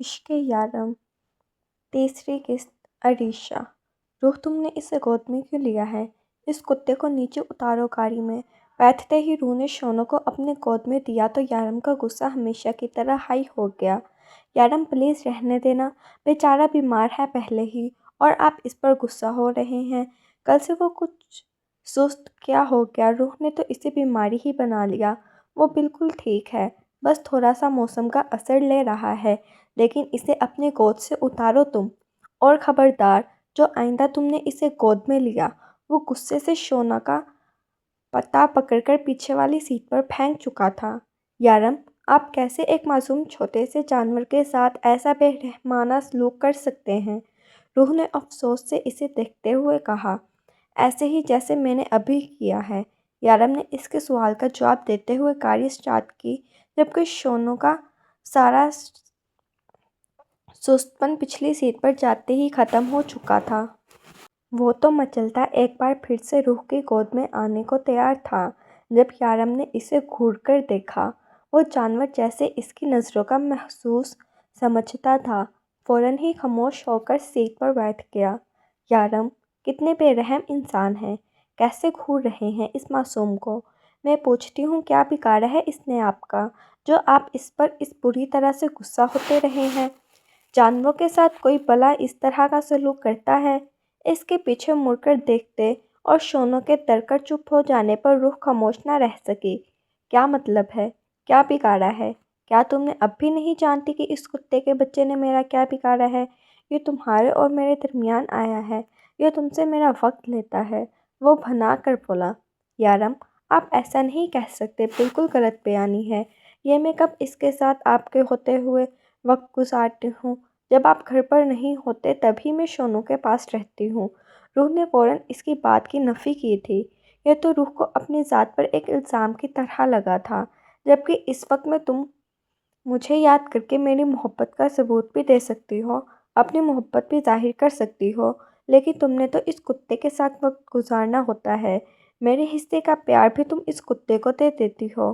عشق یارم تیسری قسط عریشہ۔ روح تم نے اسے گود میں کیوں لیا ہے؟ اس کتے کو نیچے اتارو۔ گاڑی میں بیٹھتے ہی روح نے شونو کو اپنے گود میں دیا تو یارم کا غصہ ہمیشہ کی طرح ہائی ہو گیا۔ یارم پلیز رہنے دینا، بیچارہ بیمار ہے پہلے ہی، اور آپ اس پر غصہ ہو رہے ہیں۔ کل سے وہ کچھ سست کیا ہو گیا؟ روح نے تو اسے بیماری ہی بنا لیا۔ وہ بالکل ٹھیک ہے، بس تھوڑا سا موسم کا اثر لے رہا ہے، لیکن اسے اپنے گود سے اتارو تم، اور خبردار جو آئندہ تم نے اسے گود میں لیا۔ وہ غصے سے شونو کا پتا پکڑ کر پیچھے والی سیٹ پر پھینک چکا تھا۔ یارم، آپ کیسے ایک معصوم چھوٹے سے جانور کے ساتھ ایسا بے رحمانہ سلوک کر سکتے ہیں؟ روح نے افسوس سے اسے دیکھتے ہوئے کہا۔ ایسے ہی جیسے میں نے ابھی کیا ہے۔ یارم نے اس کے سوال کا جواب دیتے ہوئے گاڑی سٹارٹ کی، جبکہ شونو کا سارا سست پن پچھلی سیٹ پر جاتے ہی ختم ہو چکا تھا۔ وہ تو مچلتا ایک بار پھر سے روح کی گود میں آنے کو تیار تھا۔ جب یارم نے اسے گھور کر دیکھا، وہ جانور جیسے اس کی نظروں کا محسوس سمجھتا تھا، فوراً ہی خاموش ہو کر سیٹ پر بیٹھ گیا۔ یارم، کتنے بے رحم انسان ہیں، کیسے گھور رہے ہیں اس معصوم کو۔ میں پوچھتی ہوں کیا بگاڑا ہے اس نے آپ کا، جو آپ اس پر اس بری طرح سے غصہ ہوتے رہے ہیں؟ جانوروں کے ساتھ کوئی بھلا اس طرح کا سلوک کرتا ہے؟ اس کے پیچھے مڑ کر دیکھتے اور شونو کے ڈر کر چپ ہو جانے پر روح خاموش نہ رہ سکی۔ کیا مطلب ہے؟ کیا بگاڑا ہے؟ کیا تم نے اب بھی نہیں جانتی کہ اس کتے کے بچے نے میرا کیا بگاڑا ہے؟ یہ تمہارے اور میرے درمیان آیا ہے، یہ تم سے میرا وقت لیتا ہے، وہ بھنا کر بولا۔ یارم، آپ ایسا نہیں کہہ سکتے، بالکل غلط بیانی ہے یہ۔ میں کب اس کے ساتھ آپ کے ہوتے ہوئے وقت گزارتی ہوں؟ جب آپ گھر پر نہیں ہوتے تبھی میں شونو کے پاس رہتی ہوں۔ روح نے فوراً اس کی بات کی نفی کی تھی۔ یہ تو روح کو اپنی ذات پر ایک الزام کی طرح لگا تھا، جبکہ اس وقت میں تم مجھے یاد کر کے میری محبت کا ثبوت بھی دے سکتی ہو، اپنی محبت بھی ظاہر کر سکتی ہو، لیکن تم نے تو اس کتے کے ساتھ وقت گزارنا ہوتا ہے۔ میرے حصے کا پیار بھی تم اس کتے کو دے دیتی ہو۔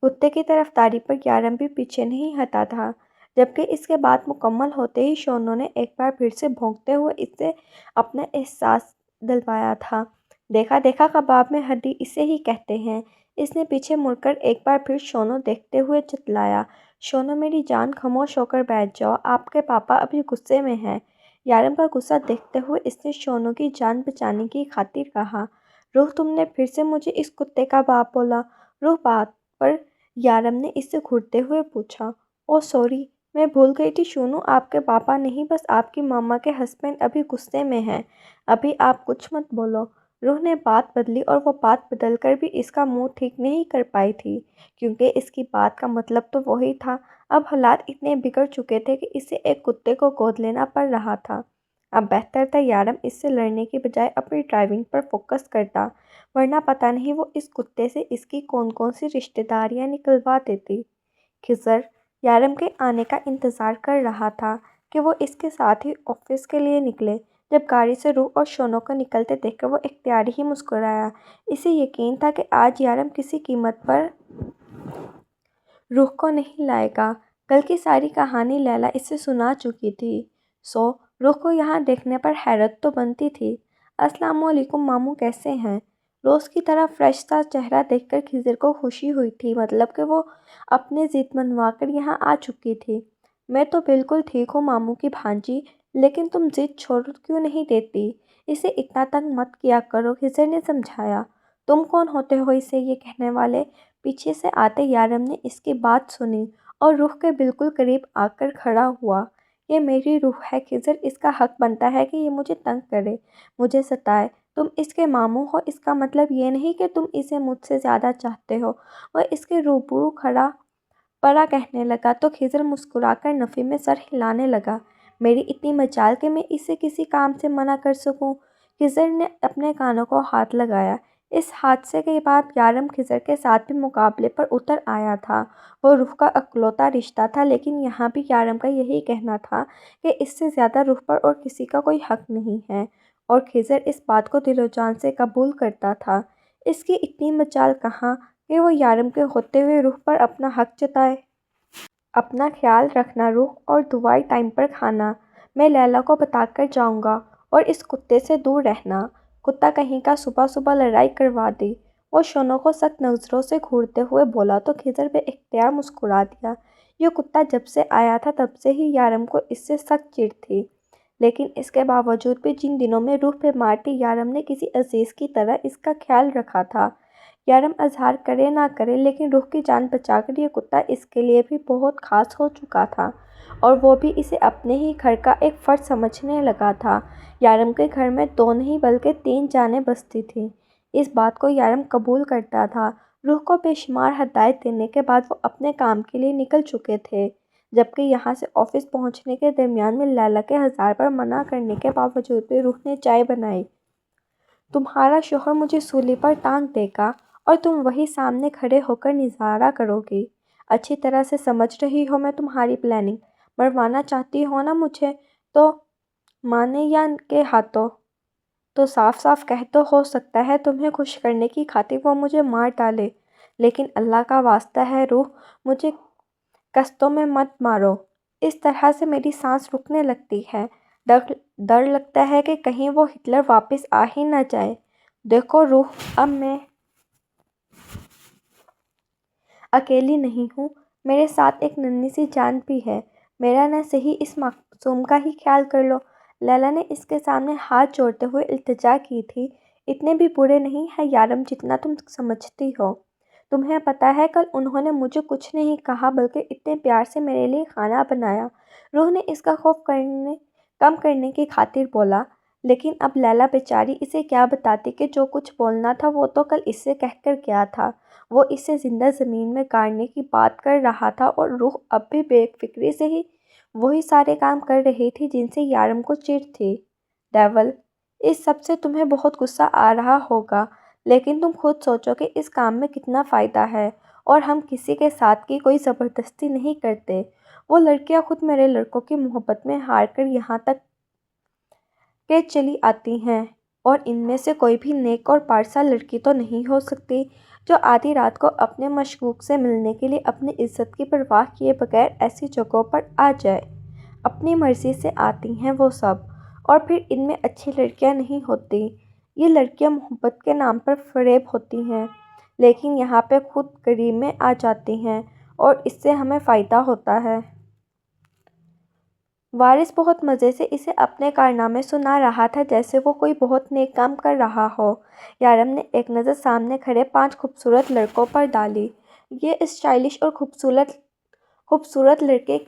کتے کی طرفداری پر یارم بھی پیچھے نہیں ہٹا تھا، جبکہ اس کے بات مکمل ہوتے ہی شونو نے ایک بار پھر سے بھونکتے ہوئے اس سے اپنا احساس دلوایا تھا۔ دیکھا دیکھا کباب میں ہڈی اسے ہی کہتے ہیں۔ اس نے پیچھے مڑ کر ایک بار پھر شونو دیکھتے ہوئے چتلایا۔ شونو میری جان، خاموش ہو کر بیٹھ جاؤ، آپ کے پاپا ابھی غصے میں ہیں۔ یارم کا غصہ دیکھتے ہوئے اس نے شونو کی جان بچانے کی خاطر کہا۔ روح، تم نے پھر سے مجھے اس کتے کا باپ بولا۔ روح بات پر یارم نے اس سے گھورتے ہوئے پوچھا۔ اوہ سوری، میں بھول گئی تھی شونو، آپ کے پاپا نہیں، بس آپ کی ماما کے ہسبینڈ ابھی غصے میں ہیں۔ ابھی آپ کچھ مت بولو۔ روح نے بات بدلی، اور وہ بات بدل کر بھی اس کا منہ ٹھیک نہیں کر پائی تھی، کیونکہ اس کی بات کا مطلب تو وہی تھا۔ اب حالات اتنے بگڑ چکے تھے کہ اسے ایک کتے کو گود لینا پڑ رہا تھا۔ اب بہتر تھا یارم اس سے لڑنے کی بجائے اپنی ڈرائیونگ پر فوکس کرتا، ورنہ پتہ نہیں وہ اس کتے سے اس کی کون کون سی رشتہ داریاں نکلوا دیتی۔ خضر یارم کے آنے کا انتظار کر رہا تھا کہ وہ اس کے ساتھ ہی آفس کے لیے نکلے۔ جب گاڑی سے روح اور شونو کو نکلتے دیکھ کر وہ اختیاری ہی مسکرایا۔ اسے یقین تھا کہ آج یارم کسی قیمت پر روح کو نہیں لائے گا۔ کل کی ساری کہانی لیلا اسے سنا چکی تھی، سو روح کو یہاں دیکھنے پر حیرت تو بنتی تھی۔ السلام علیکم ماموں، کیسے ہیں؟ روز کی طرح فریش سا چہرہ دیکھ کر خضر کو خوشی ہوئی تھی، مطلب کہ وہ اپنی ضد منوا کر یہاں آ چکی تھی۔ میں تو بالکل ٹھیک ہوں ماموں کی بھانجی، لیکن تم ضد چھوڑ کیوں نہیں دیتی؟ اسے اتنا تنگ مت کیا کرو، خضر نے سمجھایا۔ تم کون ہوتے ہو اسے یہ کہنے والے؟ پیچھے سے آتے یارم نے اس کی بات سنی اور روح کے بالکل قریب آ کر کھڑا ہوا۔ یہ میری روح ہے خضر، اس کا حق بنتا ہے کہ یہ مجھے تنگ کرے، مجھے ستائے۔ تم اس کے ماموں ہو، اس کا مطلب یہ نہیں کہ تم اسے مجھ سے زیادہ چاہتے ہو۔ وہ اس کے روبرو کھڑا پڑا کہنے لگا تو خضر مسکرا کر نفی میں سر ہلانے لگا۔ میری اتنی مجال کہ میں اسے کسی کام سے منع کر سکوں؟ خضر نے اپنے کانوں کو ہاتھ لگایا۔ اس حادثے کے بعد یارم خضر کے ساتھ بھی مقابلے پر اتر آیا تھا۔ وہ روح کا اکلوتا رشتہ تھا، لیکن یہاں بھی یارم کا یہی کہنا تھا کہ اس سے زیادہ روح پر اور کسی کا کوئی حق نہیں ہے، اور خضر اس بات کو دل و جان سے قبول کرتا تھا۔ اس کی اتنی مجال کہاں کہ وہ یارم کے ہوتے ہوئے روح پر اپنا حق جتائے۔ اپنا خیال رکھنا روح، اور دوائی ٹائم پر کھانا۔ میں لیلا کو بتا کر جاؤں گا، اور اس کتے سے دور رہنا۔ کتا کہیں کا صبح صبح لڑائی کروا دی۔ وہ شونو کو سخت نظروں سے گھورتے ہوئے بولا تو خضر بے اختیار مسکرا دیا۔ یہ کتا جب سے آیا تھا تب سے ہی یارم کو اس سے سخت چڑ تھی، لیکن اس کے باوجود بھی جن دنوں میں روح بیمار تھی یارم نے کسی عزیز کی طرح اس کا خیال رکھا تھا۔ یارم اظہار کرے نہ کرے لیکن روح کی جان بچا کر یہ کتا اس کے لیے بھی بہت خاص ہو چکا تھا، اور وہ بھی اسے اپنے ہی گھر کا ایک فرد سمجھنے لگا تھا۔ یارم کے گھر میں 2 نہیں بلکہ 3 جانیں بستی تھیں۔ اس بات کو یارم قبول کرتا تھا۔ روح کو بے شمار ہدایت دینے کے بعد وہ اپنے کام کے لیے نکل چکے تھے، جبکہ یہاں سے آفس پہنچنے کے درمیان میں لیلا کے 1000 بار منع کرنے کے باوجود بھی روح نے چائے بنائی۔ تمہارا شوہر مجھے سولی پر ٹانگ دے گا اور تم وہی سامنے کھڑے ہو کر نظارہ کرو گی۔ اچھی طرح سے سمجھ رہی ہو میں تمہاری پلاننگ۔ مروانا چاہتی ہو نا مجھے، تو مانے یا کے ہاتھوں؟ تو صاف صاف کہہ دو، ہو سکتا ہے تمہیں خوش کرنے کی خاطر وہ مجھے مار ڈالے، لیکن اللہ کا واسطہ ہے روح، مجھے قسطوں میں مت مارو۔ اس طرح سے میری سانس رکنے لگتی ہے۔ ڈر لگتا ہے کہ کہیں وہ ہٹلر واپس آ ہی نہ جائے۔ دیکھو روح، اب میں اکیلی نہیں ہوں، میرے ساتھ ایک ننھی سی جان بھی ہے۔ میرا نہ صحیح اس معصوم کا ہی خیال کر لو۔ لیلا نے اس کے سامنے ہاتھ جوڑتے ہوئے التجا کی تھی۔ اتنے بھی برے نہیں ہیں یارم جتنا تم سمجھتی ہو۔ تمہیں پتہ ہے کل انہوں نے مجھے کچھ نہیں کہا بلکہ اتنے پیار سے میرے لیے کھانا بنایا۔ روح نے اس کا خوف کم کرنے کی خاطر بولا، لیکن اب لیلا بیچاری اسے کیا بتاتی کہ جو کچھ بولنا تھا وہ تو کل اس سے کہہ کر گیا تھا۔ وہ اسے زندہ زمین میں گاڑنے کی بات کر رہا تھا اور روح اب بھی بے فکری سے ہی وہی سارے کام کر رہی تھی جن سے یارم کو چڑ تھی۔ ڈیول، اس سب سے تمہیں بہت غصہ آ رہا ہوگا، لیکن تم خود سوچو کہ اس کام میں کتنا فائدہ ہے، اور ہم کسی کے ساتھ کی کوئی زبردستی نہیں کرتے۔ وہ لڑکیاں خود میرے لڑکوں کی محبت میں ہار کر یہاں تک کہ چلی آتی ہیں، اور ان میں سے کوئی بھی نیک اور پارسا لڑکی تو نہیں ہو سکتی جو آدھی رات کو اپنے مشکوک سے ملنے کے لیے اپنی عزت کی پرواہ کیے بغیر ایسی جگہوں پر آ جائے۔ اپنی مرضی سے آتی ہیں وہ سب، اور پھر ان میں اچھی لڑکیاں نہیں ہوتی۔ یہ لڑکیاں محبت کے نام پر فریب ہوتی ہیں، لیکن یہاں پہ خود گریب میں آ جاتی ہیں، اور اس سے ہمیں فائدہ ہوتا ہے۔ وارث بہت مزے سے اسے اپنے کارنامے سنا رہا تھا جیسے وہ کوئی بہت نیک کام کر رہا ہو۔ یارم نے ایک نظر سامنے کھڑے 5 خوبصورت لڑکوں پر ڈالی۔ یہ اسٹائلش اور خوبصورت لڑکے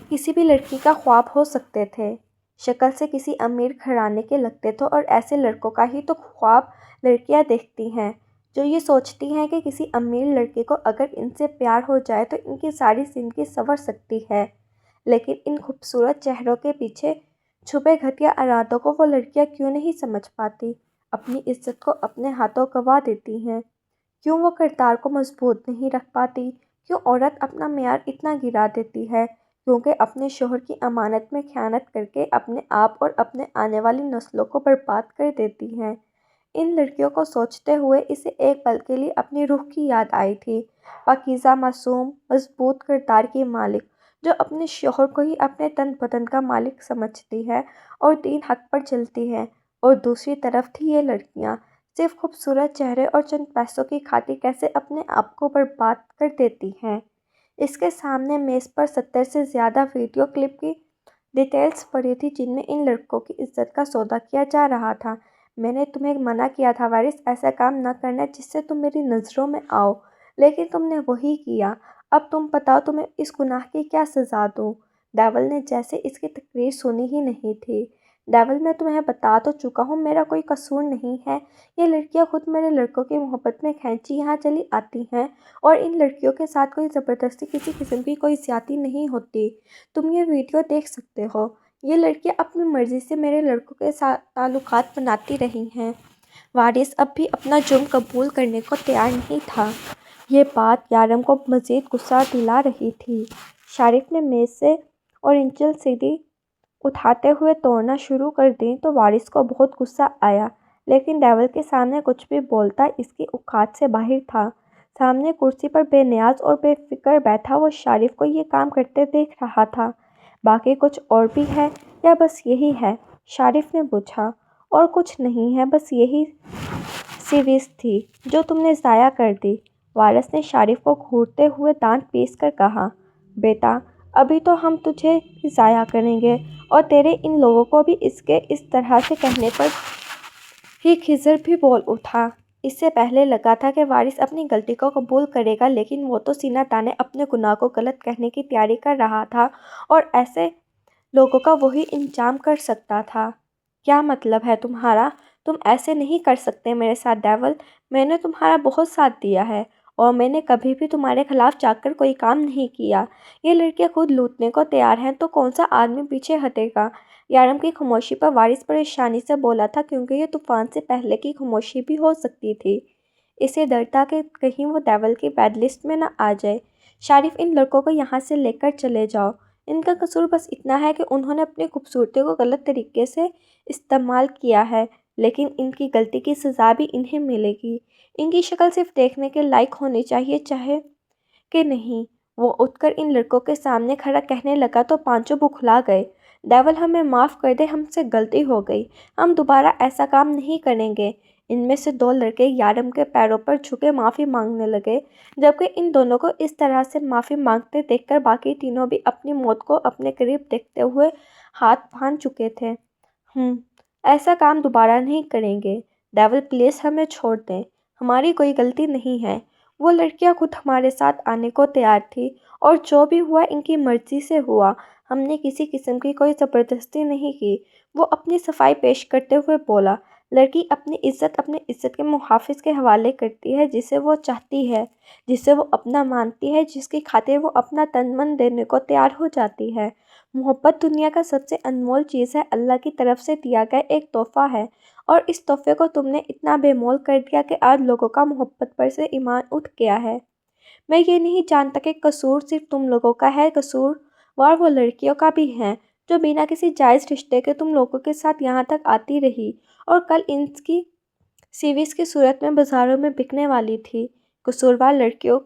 کسی بھی لڑکی کا خواب ہو سکتے تھے، شکل سے کسی امیر گھرانے کے لگتے تھے، اور ایسے لڑکوں کا ہی تو خواب لڑکیاں دیکھتی ہیں جو یہ سوچتی ہیں کہ کسی امیر لڑکے کو اگر ان سے پیار ہو جائے تو ان کی ساری زندگی سنور سکتی ہے۔ لیکن ان خوبصورت چہروں کے پیچھے چھپے گھٹیا ارادوں کو وہ لڑکیاں کیوں نہیں سمجھ پاتی؟ اپنی عزت کو اپنے ہاتھوں گنوا دیتی ہیں۔ کیوں وہ کردار کو مضبوط نہیں رکھ پاتی؟ کیوں عورت اپنا معیار اتنا گرا دیتی ہے؟ کیونکہ اپنے شوہر کی امانت میں خیانت کر کے اپنے آپ اور اپنے آنے والی نسلوں کو برباد کر دیتی ہیں۔ ان لڑکیوں کو سوچتے ہوئے اسے ایک پل کے لیے اپنی روح کی یاد آئی تھی، پاکیزہ معصوم مضبوط کردار کی مالک جو اپنے شوہر کو ہی اپنے تن بدن کا مالک سمجھتی ہے اور دین حق پر چلتی ہے، اور دوسری طرف تھی یہ لڑکیاں، صرف خوبصورت چہرے اور چند پیسوں کی خاطر کیسے اپنے آپ کو برباد کر دیتی ہیں۔ اس کے سامنے میز پر 70 سے زیادہ ویڈیو کلپ کی ڈیٹیلز پڑی تھی جن میں ان لڑکوں کی عزت کا سودا کیا جا رہا تھا۔ میں نے تمہیں منع کیا تھا وارث، ایسا کام نہ کرنا جس سے تم میری نظروں میں آؤ، لیکن تم نے وہی کیا۔ اب تم بتاؤ تمہیں اس گناہ کی کیا سزا دوں؟ ڈیول نے جیسے اس کی تقریر سنی ہی نہیں تھی۔ ڈیول، میں تمہیں بتا تو چکا ہوں میرا کوئی قصور نہیں ہے۔ یہ لڑکیاں خود میرے لڑکوں کی محبت میں کھینچی یہاں چلی آتی ہیں، اور ان لڑکیوں کے ساتھ کوئی زبردستی کسی قسم کی کوئی زیادتی نہیں ہوتی۔ تم یہ ویڈیو دیکھ سکتے ہو۔ یہ لڑکیاں اپنی مرضی سے میرے لڑکوں کے ساتھ تعلقات بناتی رہی ہیں۔ وارث اب بھی اپنا جرم قبول کرنے کو تیار نہیں تھا۔ یہ بات یارم کو مزید غصہ دلا رہی تھی۔ شارف نے میز سے اورنجل سیدھی اٹھاتے ہوئے توڑنا شروع کر دیں تو وارث کو بہت غصہ آیا، لیکن ڈیول کے سامنے کچھ بھی بولتا اس کی اوقات سے باہر تھا۔ سامنے کرسی پر بے نیاز اور بے فکر بیٹھا وہ شارف کو یہ کام کرتے دیکھ رہا تھا۔ باقی کچھ اور بھی ہے یا بس یہی ہے؟ شارف نے پوچھا۔ اور کچھ نہیں ہے، بس یہی سیویز تھی جو تم نے ضائع کر دی۔ وارث نے شارف کو گھورتے ہوئے دانت پیس کر کہا۔ بیٹا، ابھی تو ہم تجھے ہی ضائع کریں گے اور تیرے ان لوگوں کو بھی۔ اس طرح سے کہنے پر ہی خضر بھی بول اٹھا۔ اس سے پہلے لگا تھا کہ وارث اپنی غلطی کو قبول کرے گا، لیکن وہ تو سینہ تانے اپنے گناہ کو غلط کہنے کی تیاری کر رہا تھا اور ایسے لوگوں کا وہی انجام کر سکتا تھا۔ کیا مطلب ہے تمہارا؟ تم ایسے نہیں کر سکتے میرے ساتھ ڈیول۔ میں نے تمہارا بہت ساتھ دیا ہے اور میں نے کبھی بھی تمہارے خلاف جا کر کوئی کام نہیں کیا۔ یہ لڑکیاں خود لوٹنے کو تیار ہیں تو کون سا آدمی پیچھے ہٹے گا؟ یارم کی خاموشی پر وارث پریشانی سے بولا تھا، کیونکہ یہ طوفان سے پہلے کی خاموشی بھی ہو سکتی تھی۔ اسے ڈر تھا کہ کہیں وہ ڈیول کی بیڈ لسٹ میں نہ آ جائے۔ شارف، ان لڑکوں کو یہاں سے لے کر چلے جاؤ۔ ان کا قصور بس اتنا ہے کہ انہوں نے اپنی خوبصورتی کو غلط طریقے سے استعمال کیا ہے، لیکن ان کی غلطی کی سزا بھی انہیں ملے گی۔ ان کی شکل صرف دیکھنے کے لائق ہونی چاہیے، چاہے کہ نہیں۔ وہ اٹھ کر ان لڑکوں کے سامنے کھڑا کہنے لگا تو پانچوں بکھلا گئے۔ ڈیول، ہمیں معاف کر دے، ہم سے غلطی ہو گئی، ہم دوبارہ ایسا کام نہیں کریں گے۔ ان میں سے دو لڑکے یارم کے پیروں پر جھکے معافی مانگنے لگے، جبکہ ان دونوں کو اس طرح سے معافی مانگتے دیکھ کر باقی تینوں بھی اپنی موت کو اپنے قریب دیکھتے ہوئے ہاتھ باندھ چکے تھے۔ ایسا کام دوبارہ نہیں کریں گے۔ ڈیول، پلیز ہمیں چھوڑ دیں، ہماری کوئی غلطی نہیں ہے۔ وہ لڑکیاں خود ہمارے ساتھ آنے کو تیار تھیں اور جو بھی ہوا ان کی مرضی سے ہوا۔ ہم نے کسی قسم کی کوئی زبردستی نہیں کی۔ وہ اپنی صفائی پیش کرتے ہوئے بولا۔ لڑکی اپنی عزت کے محافظ کے حوالے کرتی ہے، جسے وہ چاہتی ہے، جسے وہ اپنا مانتی ہے، جس کی خاطر وہ اپنا تن من دینے کو تیار ہو جاتی ہے۔ محبت دنیا کا سب سے انمول چیز ہے، اللہ کی طرف سے دیا گیا ایک تحفہ ہے، اور اس تحفے کو تم نے اتنا بے مول کر دیا کہ آج لوگوں کا محبت پر سے ایمان اٹھ گیا ہے۔ میں یہ نہیں جانتا کہ قصور صرف تم لوگوں کا ہے، قصوروار وہ لڑکیوں کا بھی ہے جو بنا کسی جائز رشتے کے تم لوگوں کے ساتھ یہاں تک آتی رہی اور کل ان کی سیویز کی صورت میں بازاروں میں بکنے والی تھی۔ قصوروار لڑکیوں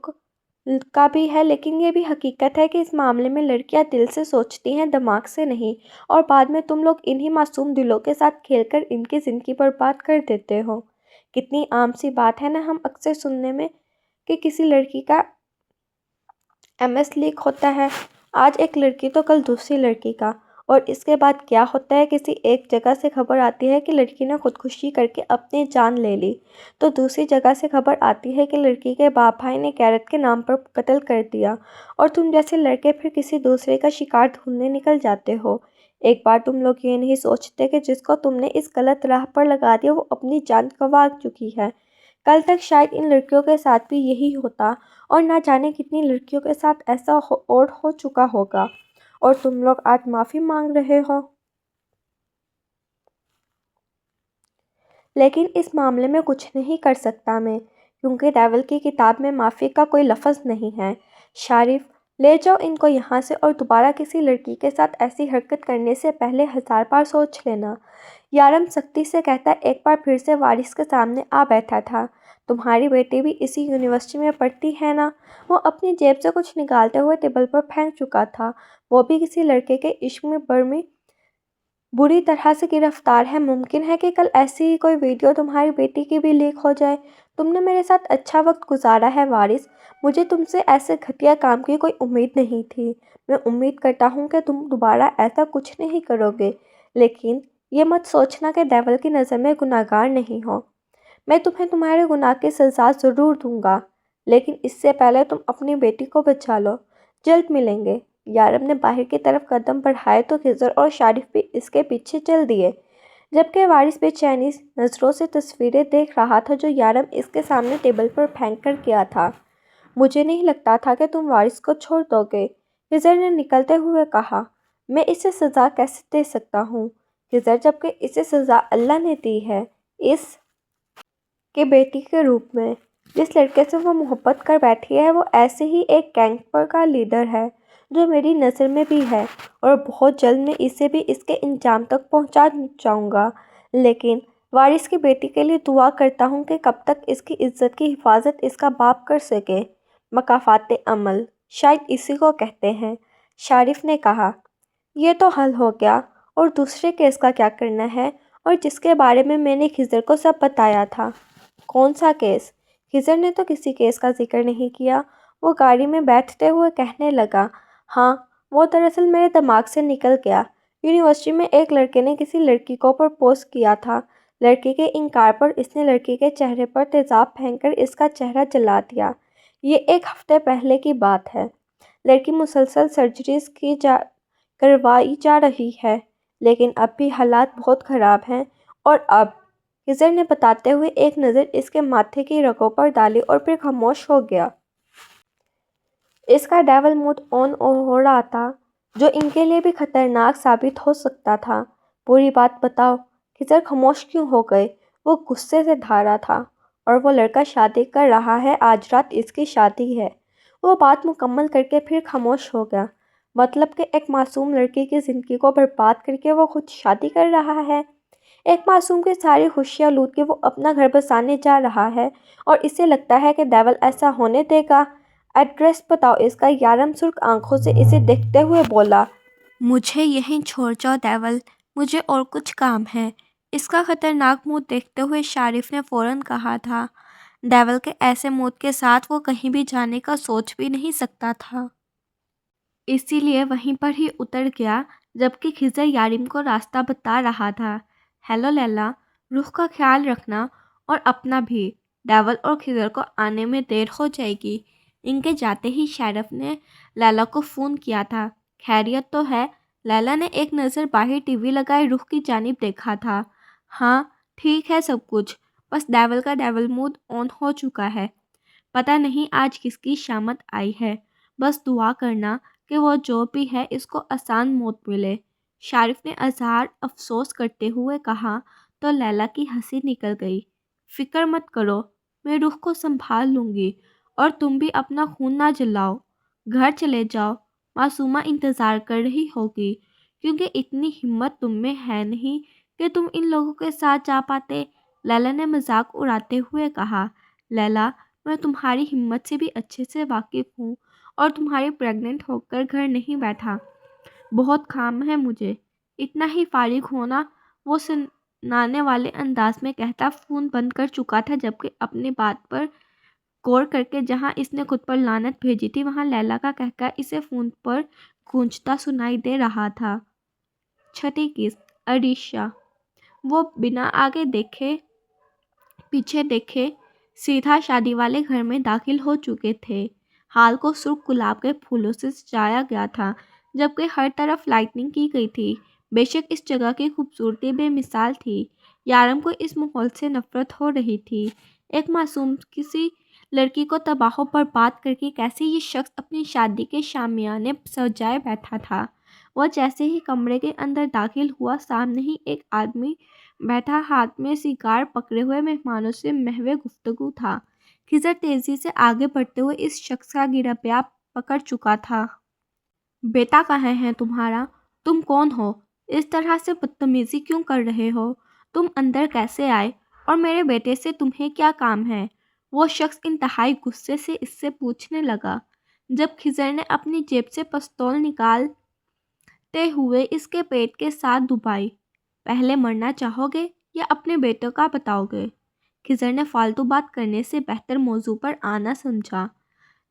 کا بھی ہے، لیکن یہ بھی حقیقت ہے کہ اس معاملے میں لڑکیاں دل سے سوچتی ہیں، دماغ سے نہیں، اور بعد میں تم لوگ انہی معصوم دلوں کے ساتھ کھیل کر ان کی زندگی برباد کر دیتے ہو۔ کتنی عام سی بات ہے نا، ہم اکثر سننے میں کہ کسی لڑکی کا MS لیک ہوتا ہے، آج ایک لڑکی تو کل دوسری لڑکی کا، اور اس کے بعد کیا ہوتا ہے؟ کسی ایک جگہ سے خبر آتی ہے کہ لڑکی نے خودکشی کر کے اپنی جان لے لی، تو دوسری جگہ سے خبر آتی ہے کہ لڑکی کے باپ بھائی نے غیرت کے نام پر قتل کر دیا، اور تم جیسے لڑکے پھر کسی دوسرے کا شکار ڈھونڈنے نکل جاتے ہو۔ ایک بار تم لوگ یہ نہیں سوچتے کہ جس کو تم نے اس غلط راہ پر لگا دیا وہ اپنی جان گنوا چکی ہے؟ کل تک شاید ان لڑکیوں کے ساتھ بھی یہی ہوتا، اور نہ جانے کتنی لڑکیوں کے ساتھ ایسا اور ہو چکا ہوگا، اور تم لوگ آج معافی مانگ رہے ہو۔ لیکن اس معاملے میں کچھ نہیں کر سکتا میں، کیونکہ ڈیول کی کتاب میں معافی کا کوئی لفظ نہیں ہے۔ شارف، لے جاؤ ان کو یہاں سے، اور دوبارہ کسی لڑکی کے ساتھ ایسی حرکت کرنے سے پہلے 1000 بار سوچ لینا۔ یارم سختی سے کہتا ایک بار پھر سے وارث کے سامنے آ بیٹھا تھا۔ تمہاری بیٹی بھی اسی یونیورسٹی میں پڑھتی ہے نا؟ وہ اپنی جیب سے کچھ نکالتے ہوئے ٹیبل پر پھینک چکا تھا۔ وہ بھی کسی لڑکے کے عشق میں بری طرح سے گرفتار ہے۔ ممکن ہے کہ کل ایسی ہی کوئی ویڈیو تمہاری بیٹی کی بھی لیک ہو جائے۔ تم نے میرے ساتھ اچھا وقت گزارا ہے وارث، مجھے تم سے ایسے گھٹیا کام کی کوئی امید نہیں تھی۔ میں امید کرتا ہوں کہ تم دوبارہ ایسا کچھ نہیں کرو گے، لیکن یہ مت سوچنا کہ ڈیول کی نظر میں گناہگار نہیں ہو۔ میں تمہیں تمہارے گناہ کی سزا ضرور دوں گا، لیکن اس سے پہلے تم اپنی بیٹی کو بچا لو۔ جلد ملیں گے۔ یارم نے باہر کی طرف قدم بڑھائے تو خضر اور شارف بھی اس کے پیچھے چل دیے، جبکہ وارث بے چینی نظروں سے تصویریں دیکھ رہا تھا جو یارم اس کے سامنے ٹیبل پر پھینک کر گیا تھا۔ مجھے نہیں لگتا تھا کہ تم وارث کو چھوڑ دو گے، خضر نے نکلتے ہوئے کہا۔ میں اسے سزا کیسے دے سکتا ہوں خضر، جبکہ اسے سزا اللہ نے دی ہے، اس کی بیٹی کے روپ میں۔ جس لڑکے سے وہ محبت کر بیٹھی ہے وہ ایسے ہی ایک گینگ کا لیڈر ہے جو میری نظر میں بھی ہے، اور بہت جلد میں اسے بھی اس کے انجام تک پہنچا جاؤں گا۔ لیکن وارث کی بیٹی کے لیے دعا کرتا ہوں کہ کب تک اس کی عزت کی حفاظت اس کا باپ کر سکے۔ مکافات عمل شاید اسی کو کہتے ہیں، شارف نے کہا۔ یہ تو حل ہو گیا، اور دوسرے کیس کا کیا کرنا ہے، اور جس کے بارے میں نے خضر کو سب بتایا تھا؟ کون سا کیس؟ خضر نے تو کسی کیس کا ذکر نہیں کیا۔ وہ گاڑی میں بیٹھتے ہوئے کہنے لگا، ہاں وہ دراصل میرے دماغ سے نکل گیا۔ یونیورسٹی میں ایک لڑکے نے کسی لڑکی کو پرپوز کیا تھا۔ لڑکی کے انکار پر اس نے لڑکی کے چہرے پر تیزاب پھینک کر اس کا چہرہ جلا دیا۔ یہ 1 ہفتے پہلے کی بات ہے۔ لڑکی مسلسل سرجریز کروائی جا رہی ہے، لیکن اب بھی حالات بہت خراب ہیں۔ اور اب؟ خضر نے بتاتے ہوئے ایک نظر اس کے ماتھے کی رگوں پر ڈالی اور پھر خاموش ہو گیا۔ اس کا ڈیول موڈ آن ہو رہا تھا، جو ان کے لیے بھی خطرناک ثابت ہو سکتا تھا۔ پوری بات بتاؤ۔ خضر خاموش کیوں ہو گئے؟ وہ غصے سے دھارا تھا۔ اور وہ لڑکا شادی کر رہا ہے، آج رات اس کی شادی ہے۔ وہ بات مکمل کر کے پھر خاموش ہو گیا۔ مطلب کہ ایک معصوم لڑکی کی زندگی کو برباد کر کے وہ خود شادی کر رہا ہے؟ ایک معصوم کی ساری خوشیاں لوٹ کے وہ اپنا گھر بسانے جا رہا ہے، اور اسے لگتا ہے کہ ڈیول ایسا ہونے دے گا؟ ایڈریس بتاؤ اس کا۔ یارم سرخ آنکھوں سے اسے دیکھتے ہوئے بولا۔ مجھے یہیں چھوڑ جاؤ ڈیول، مجھے اور کچھ کام ہے۔ اس کا خطرناک منہ دیکھتے ہوئے شارف نے فوراً کہا تھا۔ ڈیول کے ایسے موڈ کے ساتھ وہ کہیں بھی جانے کا سوچ بھی نہیں سکتا تھا۔ اسی لیے وہیں پر ہی اتر گیا جبکہ خضر یارم کو راستہ بتا رہا تھا۔ ہیلو لیلا، رخ کا خیال رکھنا، اور اپنا بھی۔ ڈیول اور خضر کو آنے میں دیر ہو جائے گی۔ ان کے جاتے ہی شارف نے لیلا کو فون کیا تھا۔ خیریت تو ہے؟ لیلا نے ایک نظر باہر ٹی وی لگائے رخ کی جانب دیکھا تھا۔ ہاں ٹھیک ہے سب کچھ، بس ڈیول کا ڈیول موڈ آن ہو چکا ہے۔ پتہ نہیں آج کس کی شامت آئی ہے۔ بس دعا کرنا کہ وہ جو بھی ہے اس کو آسان موت ملے۔ شارف نے اظہار افسوس کرتے ہوئے کہا تو لیلا کی ہنسی نکل گئی۔ فکر مت کرو، میں رخ کو سنبھال لوں گی، اور تم بھی اپنا خون نہ جلاؤ۔ گھر چلے جاؤ، معصومہ انتظار کر رہی ہوگی، کیونکہ اتنی ہمت تم میں ہے نہیں کہ تم ان لوگوں کے ساتھ جا پاتے۔ لیلا نے مذاق اڑاتے ہوئے کہا۔ لیلا، میں تمہاری ہمت سے بھی اچھے سے واقف ہوں، اور تمہاری پریگننٹ ہو کر گھر نہیں بیٹھا، بہت کام ہے مجھے۔ اتنا ہی فارغ ہونا، وہ سنانے والے انداز میں کہتا فون بند کر چکا تھا، جبکہ اپنی بات پر غور کر کے جہاں اس نے خود پر لعنت بھیجی تھی وہاں لیلا کا کہکہا اسے فون پر گونجتا سنائی دے رہا تھا۔ چھٹی قسط، عریشہ۔ وہ بنا آگے دیکھے پیچھے دیکھے سیدھا شادی والے گھر میں داخل ہو چکے تھے۔ ہال کو سرخ گلاب کے پھولوں سے سجایا گیا تھا، جبکہ ہر طرف لائٹنگ کی گئی تھی۔ بے شک اس جگہ کی خوبصورتی بے مثال تھی۔ یارم کو اس ماحول سے نفرت ہو رہی تھی۔ ایک معصوم کسی لڑکی کو تباہ و برباد کر کے کیسے یہ شخص اپنی شادی کے شامیانے سجائے بیٹھا تھا۔ وہ جیسے ہی کمرے کے اندر داخل ہوا، سامنے ہی ایک آدمی بیٹھا ہاتھ میں سیگار پکڑے ہوئے مہمانوں سے محو گفتگو تھا۔ خضر تیزی سے آگے بڑھتے ہوئے اس شخص کا گرہ پکڑ چکا تھا۔ بیٹا کہاں ہے تمہارا؟ تم کون ہو؟ اس طرح سے بدتمیزی کیوں کر رہے ہو؟ تم اندر کیسے آئے، اور میرے بیٹے سے تمہیں کیا کام ہے؟ وہ شخص انتہائی غصے سے اس سے پوچھنے لگا۔ جب خضر نے اپنی جیب سے پستول نکالتے ہوئے اس کے پیٹ کے ساتھ دبائی۔ پہلے مرنا چاہو گے یا اپنے بیٹے کا بتاؤ گے؟ خضر نے فالتو بات کرنے سے بہتر موضوع پر آنا سمجھا۔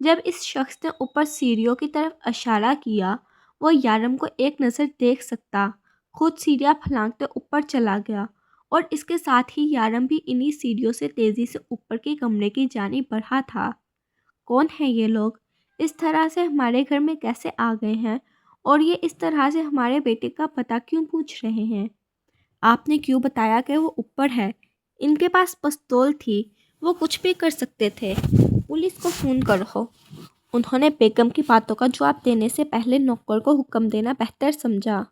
جب اس شخص نے اوپر سیڑھیوں کی طرف اشارہ کیا، وہ یارم کو ایک نظر دیکھ سکتا، خود سیڑھیاں پھلانگتے اوپر چلا گیا، اور اس کے ساتھ ہی یارم بھی انہی سیڑھیوں سے تیزی سے اوپر کے کمرے کی جانب بڑھا تھا۔ کون ہیں یہ لوگ؟ اس طرح سے ہمارے گھر میں کیسے آ گئے ہیں، اور یہ اس طرح سے ہمارے بیٹے کا پتہ کیوں پوچھ رہے ہیں؟ آپ نے کیوں بتایا کہ وہ اوپر ہے؟ ان کے پاس پستول تھی، وہ کچھ بھی کر سکتے تھے۔ پولیس کو فون کرو۔ انہوں نے بیگم کی باتوں کا جواب دینے سے پہلے نوکر کو حکم دینا بہتر سمجھا۔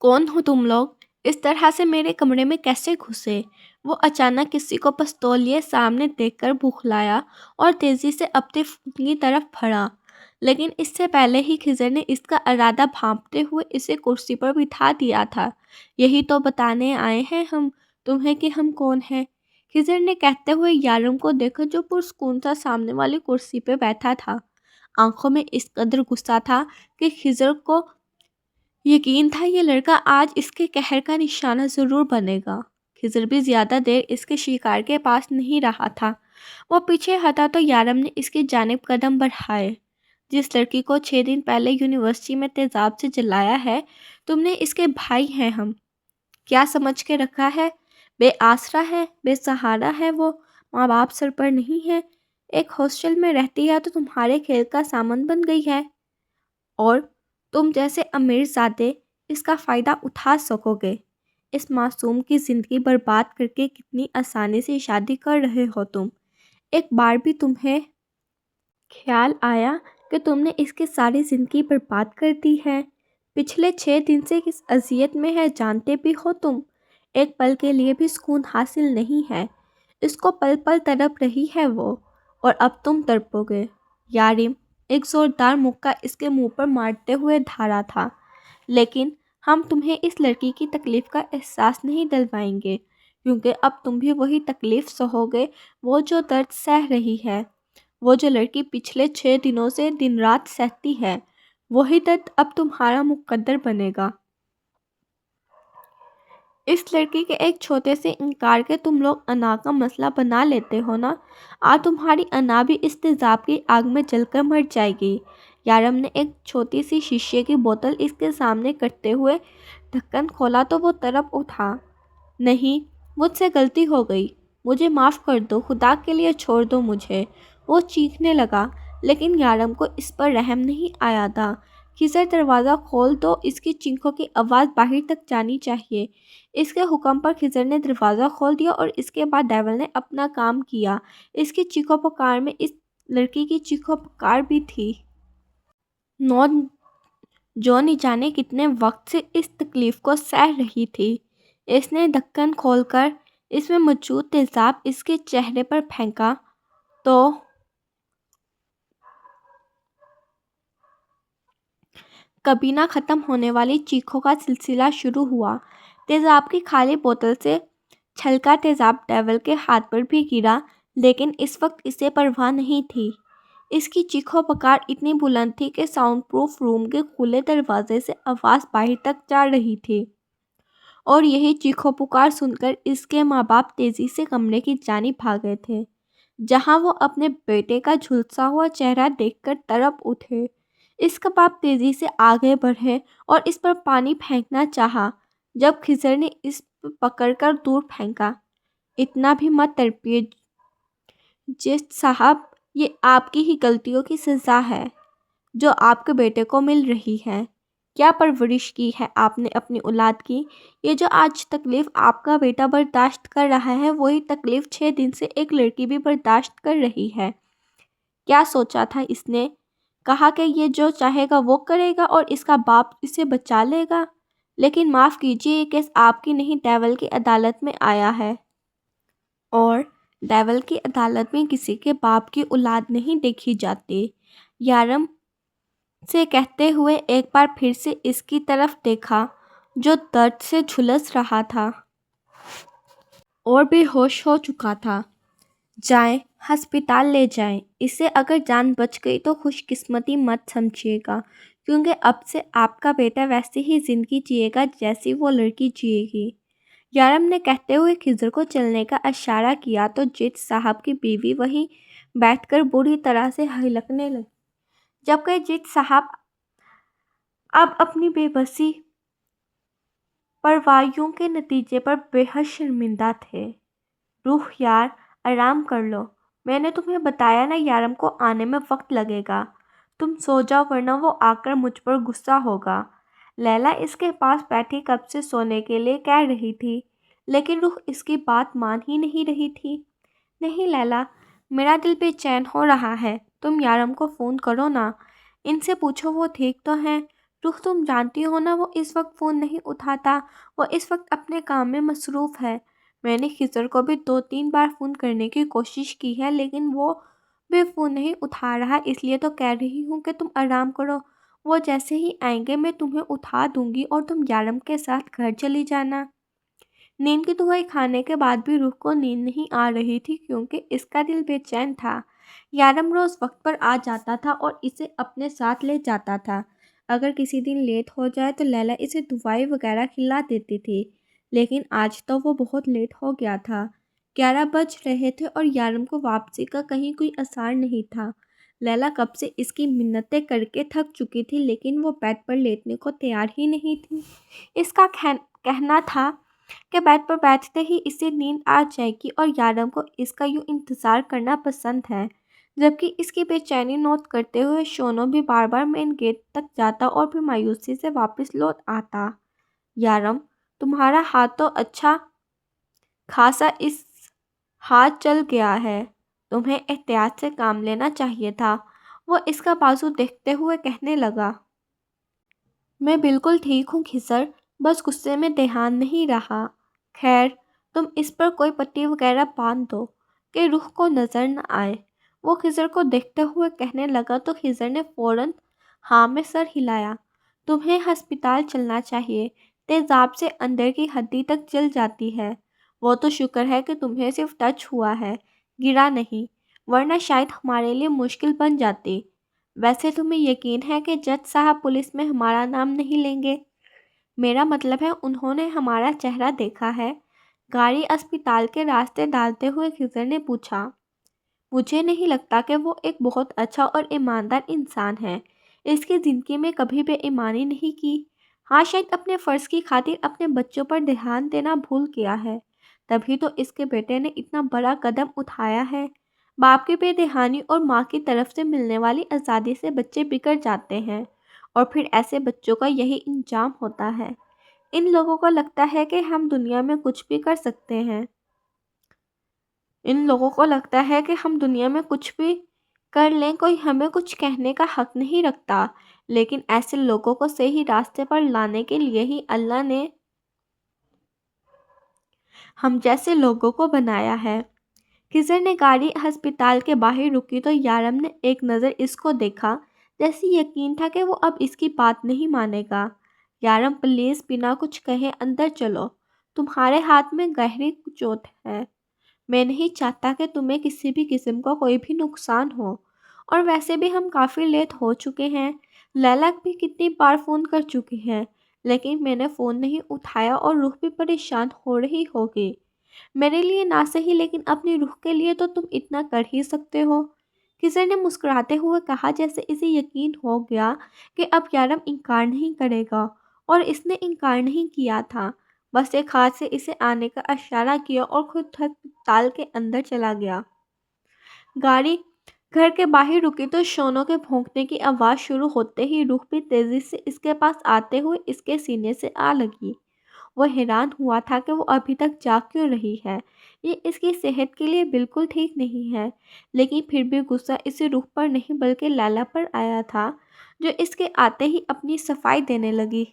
کون ہو تم لوگ؟ اس طرح سے میرے کمرے میں کیسے گھسے؟ وہ اچانک کسی کو پستول لیے سامنے دیکھ کر بوکھلایا اور تیزی سے اپنے فون کی طرف بڑھا، لیکن اس سے پہلے ہی خضر نے اس کا ارادہ بھانپتے ہوئے اسے کرسی پر بٹھا دیا تھا۔ یہی تو بتانے آئے ہیں ہم، تمہیں کہ ہم کون ہیں؟ خضر نے کہتے ہوئے یارم کو دیکھا جو پرسکون سا سامنے والی کرسی پہ بیٹھا تھا۔ آنکھوں میں اس قدر غصہ تھا کہ خضر کو یقین تھا یہ لڑکا آج اس کے قہر کا نشانہ ضرور بنے گا۔ خضر بھی زیادہ دیر اس کے شکار کے پاس نہیں رہا تھا۔ وہ پیچھے ہٹا تو یارم نے اس کی جانب قدم بڑھائے۔ جس لڑکی کو 6 دن پہلے یونیورسٹی میں تیزاب سے جلایا ہے، تم نے اس کے بھائی ہیں ہم۔ کیا سمجھ کے رکھا ہے؟ بے آسرا ہے، بے سہارا ہے، وہ ماں باپ سر پر نہیں ہے، ایک ہاسٹل میں رہتی ہے تو تمہارے کھیل کا سامان بن گئی ہے، اور تم جیسے امیر زادے اس کا فائدہ اٹھا سکو گے۔ اس معصوم کی زندگی برباد کر کے کتنی آسانی سے شادی کر رہے ہو تم۔ ایک بار بھی تمہیں خیال آیا کہ تم نے اس کی ساری زندگی برباد کر دی ہے؟ پچھلے 6 دن سے کس اذیت میں ہے جانتے بھی ہو تم؟ ایک پل کے لیے بھی سکون حاصل نہیں ہے، اس کو پل پل تڑپ رہی ہے وہ، اور اب تم تڑپو گے۔ یارم ایک زوردار مکہ اس کے منہ پر مارتے ہوئے دھارا تھا، لیکن ہم تمہیں اس لڑکی کی تکلیف کا احساس نہیں دلوائیں گے، کیونکہ اب تم بھی وہی تکلیف سہو گے، وہ جو درد سہ رہی ہے، وہ جو لڑکی پچھلے 6 دنوں سے دن رات سہتی ہے، وہی درد اب تمہارا مقدر بنے گا۔ اس لڑکی کے ایک چھوٹے سے انکار کے تم لوگ انا کا مسئلہ بنا لیتے ہو نا؟ آج تمہاری انا بھی اس تیزاب کی آگ میں جل کر مر جائے گی۔ یارم نے ایک چھوٹی سی شیشے کی بوتل اس کے سامنے کرتے ہوئے ڈھکن کھولا تو وہ تڑپ اٹھا۔ نہیں، مجھ سے غلطی ہو گئی، مجھے معاف کر دو، خدا کے لیے چھوڑ دو مجھے، وہ چیخنے لگا، لیکن یارم کو اس پر رحم نہیں آیا تھا۔ خضر دروازہ کھول دو، اس کی چیخوں کی آواز باہر تک جانی چاہیے۔ اس کے حکم پر خضر نے دروازہ کھول دیا اور اس کے بعد ڈیول نے اپنا کام کیا۔ اس کی چیخو پکار میں اس لڑکی کی چیخو پکار بھی تھی۔ جو نہ جانے کتنے وقت سے اس تکلیف کو سہ رہی تھی۔ اس نے ڈھکن کھول کر اس میں موجود تیزاب اس کے چہرے پر پھینکا تو کبھی نہ ختم ہونے والی چیخوں کا سلسلہ شروع ہوا۔ تیزاب کی خالی بوتل سے چھلکا تیزاب ڈیول کے ہاتھ پر بھی گرا، لیکن اس وقت اسے پرواہ نہیں تھی۔ اس کی چیخو پکار اتنی بلند تھی کہ ساؤنڈ پروف روم کے کھلے دروازے سے آواز باہر تک جا رہی تھی، اور یہی چیخو پکار سن کر اس کے ماں باپ تیزی سے کمرے کی جانب بھاگے تھے، جہاں وہ اپنے بیٹے کا جھلسا ہوا چہرہ دیکھ کر تڑپ اٹھے۔ اس کا باپ تیزی سے آگے بڑھے اور اس پر پانی پھینکنا چاہا، جب خضر نے اس پکڑ کر دور پھینکا۔ اتنا بھی مت تڑپیے جج صاحب، یہ آپ کی ہی غلطیوں کی سزا ہے جو آپ کے بیٹے کو مل رہی ہے۔ کیا پرورش کی ہے آپ نے اپنی اولاد کی؟ یہ جو آج تکلیف آپ کا بیٹا برداشت کر رہا ہے، وہی تکلیف 6 دن سے ایک لڑکی بھی برداشت کر رہی ہے۔ کیا سوچا تھا اس نے؟ کہا کہ یہ جو چاہے گا وہ کرے گا اور اس کا باپ اسے بچا لے گا، لیکن معاف کیجیے، یہ کیس آپ کی نہیں ڈیول کی عدالت میں آیا ہے، اور ڈیول کی عدالت میں کسی کے باپ کی اولاد نہیں دیکھی جاتی۔ یارم سے کہتے ہوئے ایک بار پھر سے اس کی طرف دیکھا جو درد سے جھلس رہا تھا اور بے ہوش ہو چکا تھا۔ جائیں، ہسپتال لے جائیں اسے، اگر جان بچ گئی تو خوش قسمتی مت سمجھیے گا، کیونکہ اب سے آپ کا بیٹا ویسی ہی زندگی جیے گا جیسی وہ لڑکی جیے گی۔ یارم نے کہتے ہوئے خضر کو چلنے کا اشارہ کیا تو جج صاحب کی بیوی وہیں بیٹھ کر بری طرح سے ہلکنے لگی، جبکہ جج صاحب اب اپنی بے بسی پرواریوں کے نتیجے پر بے حد شرمندہ تھے۔ روح یار، آرام کر لو، میں نے تمہیں بتایا نا یارم کو آنے میں وقت لگے گا، تم سو جاؤ ورنہ وہ آ کر مجھ پر غصہ ہوگا۔ لیلا اس کے پاس بیٹھی کب سے سونے کے لیے کہہ رہی تھی، لیکن روح اس کی بات مان ہی نہیں رہی تھی۔ نہیں لیلا، میرا دل بے چین ہو رہا ہے، تم یارم کو فون کرو نا، ان سے پوچھو وہ ٹھیک تو ہیں۔ روح تم جانتی ہو نا وہ اس وقت فون نہیں اٹھاتا، وہ اس وقت اپنے کام میں مصروف ہے۔ میں نے خضر کو بھی 2-3 بار فون کرنے کی کوشش کی ہے، لیکن وہ بھی فون نہیں اٹھا رہا، اس لیے تو کہہ رہی ہوں کہ تم آرام کرو، وہ جیسے ہی آئیں گے میں تمہیں اٹھا دوں گی اور تم یارم کے ساتھ گھر چلی جانا۔ نیند کی دوائی کھانے کے بعد بھی روح کو نیند نہیں آ رہی تھی کیونکہ اس کا دل بے چین تھا۔ یارم روز وقت پر آ جاتا تھا اور اسے اپنے ساتھ لے جاتا تھا۔ اگر کسی دن لیٹ ہو جائے تو لیلا اسے دوائی وغیرہ کھلا دیتی تھی، لیکن آج تو وہ بہت لیٹ ہو گیا تھا۔ 11 بج رہے تھے اور یارم کو واپسی کا کہیں کوئی آثار نہیں تھا۔ لیلا کب سے اس کی منتیں کر کے تھک چکی تھی لیکن وہ بیڈ پر لیٹنے کو تیار ہی نہیں تھی۔ اس کا کہنا تھا کہ بیڈ پر بیٹھتے ہی اسے نیند آ جائے گی اور یارم کو اس کا یوں انتظار کرنا پسند ہے۔ جبکہ اس کی بے چینی نوٹ کرتے ہوئے شونو بھی بار بار مین گیٹ تک جاتا اور پھر مایوسی سے واپس لوٹ آتا۔ یارم، تمہارا ہاتھ تو اچھا خاصا اس ہاتھ چل گیا ہے، تمہیں احتیاط سے کام لینا چاہیے تھا، وہ اس کا بازو دیکھتے ہوئے کہنے لگا۔ میں بالکل ٹھیک ہوں خضر، بس غصے میں دھیان نہیں رہا۔ خیر، تم اس پر کوئی پٹی وغیرہ باندھ دو کہ روح کو نظر نہ آئے، وہ خضر کو دیکھتے ہوئے کہنے لگا تو خضر نے فوراً ہاں میں سر ہلایا۔ تمہیں ہسپتال چلنا چاہیے، تیزاب سے اندر کی ہڈی تک جل جاتی ہے۔ وہ تو شکر ہے کہ تمہیں صرف ٹچ ہوا ہے، گرا نہیں، ورنہ شاید ہمارے لیے مشکل بن جاتی۔ ویسے تمہیں یقین ہے کہ جج صاحب پولیس میں ہمارا نام نہیں لیں گے؟ میرا مطلب ہے انہوں نے ہمارا چہرہ دیکھا ہے، گاڑی اسپتال کے راستے ڈالتے ہوئے خضر نے پوچھا۔ مجھے نہیں لگتا کہ وہ ایک بہت اچھا اور ایماندار انسان ہے، اس کی زندگی میں کبھی بے ایمانی نہیں کی۔ ہاں، شاید اپنے فرض کی خاطر اپنے بچوں پر دھیان دینا بھول گیا ہے، تبھی تو اس کے بیٹے نے اتنا بڑا قدم اٹھایا ہے۔ باپ کی بے دہانی اور ماں کی طرف سے ملنے والی آزادی سے بچے بگڑ جاتے ہیں اور پھر ایسے بچوں کا یہی انجام ہوتا ہے۔ ان لوگوں کو لگتا ہے کہ ہم دنیا میں کچھ بھی کر سکتے ہیں، ان لوگوں کو لگتا ہے کہ ہم دنیا میں کچھ بھی کر لیں، کوئی ہمیں کچھ کہنے کا حق نہیں رکھتا، لیکن ایسے لوگوں کو صحیح راستے پر لانے کے لیے ہی اللہ نے ہم جیسے لوگوں کو بنایا ہے۔ خضر نے گاڑی ہسپتال کے باہر رکی تو یارم نے ایک نظر اس کو دیکھا، جیسے یقین تھا کہ وہ اب اس کی بات نہیں مانے گا۔ یارم پلیز بنا کچھ کہے اندر چلو، تمہارے ہاتھ میں گہری چوٹ ہے، میں نہیں چاہتا کہ تمہیں کسی بھی قسم کا کوئی بھی نقصان ہو، اور ویسے بھی ہم کافی لیٹ ہو چکے ہیں۔ لیلا بھی کتنی بار فون کر چکی ہے لیکن میں نے فون نہیں اٹھایا اور روح بھی پریشان ہو رہی ہوگی۔ میرے لیے نہ صحیح لیکن اپنی روح کے لیے تو تم اتنا کر ہی سکتے ہو، خضر نے مسکراتے ہوئے کہا، جیسے اسے یقین ہو گیا کہ اب یارم انکار نہیں کرے گا، اور اس نے انکار نہیں کیا تھا، بس ایک ہاتھ سے اسے آنے کا اشارہ کیا اور خود ہسپتال کے اندر چلا گیا۔ گاڑی گھر کے باہر رکی تو شونو کے بھونکنے کی آواز شروع ہوتے ہی روح بھی تیزی سے اس کے پاس آتے ہوئے اس کے سینے سے آ لگی۔ وہ حیران ہوا تھا کہ وہ ابھی تک جاگ کیوں رہی ہے، یہ اس کی صحت کے لیے بالکل ٹھیک نہیں ہے، لیکن پھر بھی غصہ اسے روح پر نہیں بلکہ لیلا پر آیا تھا، جو اس کے آتے ہی اپنی صفائی دینے لگی۔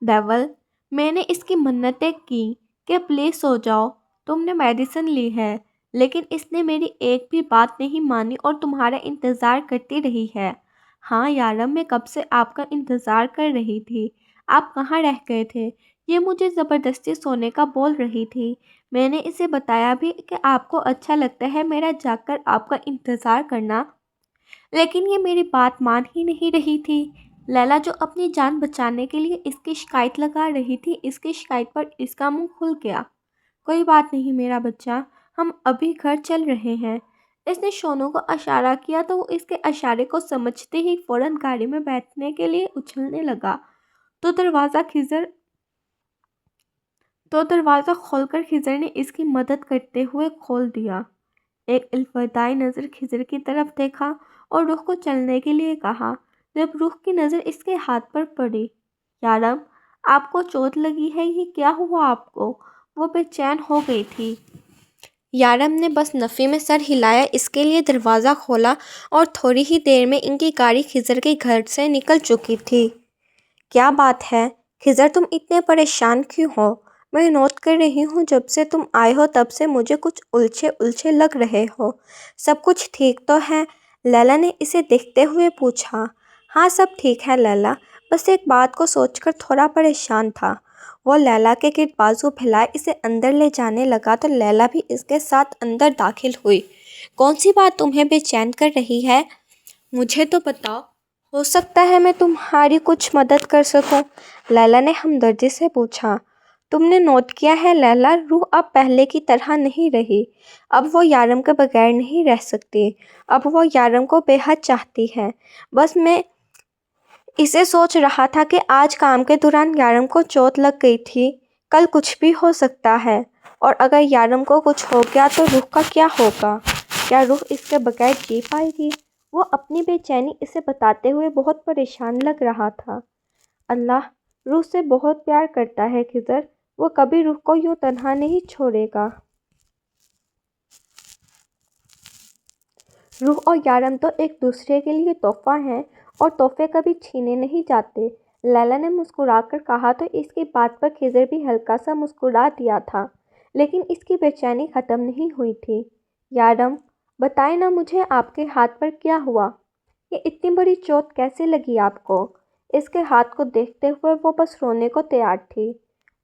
ڈیول، میں نے اس کی منتیں کی کہ پلیز سو جاؤ، تم نے میڈیسن لی ہے، لیکن اس نے میری ایک بھی بات نہیں مانی اور تمہارا انتظار کرتی رہی ہے۔ ہاں یارم، میں کب سے آپ کا انتظار کر رہی تھی، آپ کہاں رہ گئے تھے؟ یہ مجھے زبردستی سونے کا بول رہی تھی، میں نے اسے بتایا بھی کہ آپ کو اچھا لگتا ہے میرا جاگ کر آپ کا انتظار کرنا، لیکن یہ میری بات مان ہی نہیں رہی تھی۔ لیلا، جو اپنی جان بچانے کے لیے اس کی شکایت لگا رہی تھی، اس کی شکایت پر اس کا منہ کھل گیا۔ کوئی بات نہیں میرا بچہ، ہم ابھی گھر چل رہے ہیں۔ اس نے شونو کو اشارہ کیا تو وہ اس کے اشارے کو سمجھتے ہی فوراً گاڑی میں بیٹھنے کے لیے اچھلنے لگا تو دروازہ کھول کر خضر نے اس کی مدد کرتے ہوئے کھول دیا۔ ایک الوداعی نظر خضر کی طرف دیکھا اور روح کو چلنے کے لیے کہا۔ جب روح کی نظر اس کے ہاتھ پر پڑی، یارم، آپ کو چوٹ لگی ہے، یہ کیا ہوا آپ کو؟ وہ بے چین ہو گئی تھی۔ یارم نے بس نفی میں سر ہلایا، اس کے لیے دروازہ کھولا اور تھوڑی ہی دیر میں ان کی گاڑی خضر کے گھر سے نکل چکی تھی۔ کیا بات ہے خضر، تم اتنے پریشان کیوں ہو؟ میں نوٹ کر رہی ہوں جب سے تم آئے ہو تب سے مجھے کچھ الجھے لگ رہے ہو، سب کچھ ٹھیک تو ہے؟ لیلا نے اسے دیکھتے ہوئے پوچھا۔ ہاں سب ٹھیک ہے لیلا، بس ایک بات کو سوچ کر تھوڑا پریشان تھا۔ وہ لیلا کے گرد بازو پھیلائے اسے اندر لے جانے لگا تو لیلا بھی اس کے ساتھ اندر داخل ہوئی۔ کون سی بات تمہیں بے چین کر رہی ہے؟ مجھے تو بتاؤ، ہو سکتا ہے میں تمہاری کچھ مدد کر سکوں، لیلا نے ہمدردی سے پوچھا۔ تم نے نوٹ کیا ہے لیلا، روح اب پہلے کی طرح نہیں رہی۔ اب وہ یارم کے بغیر نہیں رہ سکتی۔ اب وہ یارم کو بے حد چاہتی ہے۔ بس میں اسے سوچ رہا تھا کہ آج کام کے دوران یارم کو چوٹ لگ گئی تھی، کل کچھ بھی ہو سکتا ہے، اور اگر یارم کو کچھ ہو گیا تو روح کا کیا ہوگا؟ کیا روح اس کے بغیر جی پائے گی؟ وہ اپنی بے چینی اسے بتاتے ہوئے بہت پریشان لگ رہا تھا۔ اللہ روح سے بہت پیار کرتا ہے خضر، وہ کبھی روح کو یوں تنہا نہیں چھوڑے گا۔ روح اور یارم تو ایک دوسرے کے لیے تحفہ ہیں اور تحفے کبھی چھینے نہیں جاتے، لیلا نے مسکرا کر کہا تو اس کی بات پر خضر بھی ہلکا سا مسکرا دیا تھا، لیکن اس کی بے چینی ختم نہیں ہوئی تھی۔ یارم بتائیں نا مجھے، آپ کے ہاتھ پر کیا ہوا؟ یہ اتنی بڑی چوٹ کیسے لگی آپ کو؟ اس کے ہاتھ کو دیکھتے ہوئے وہ بس رونے کو تیار تھی۔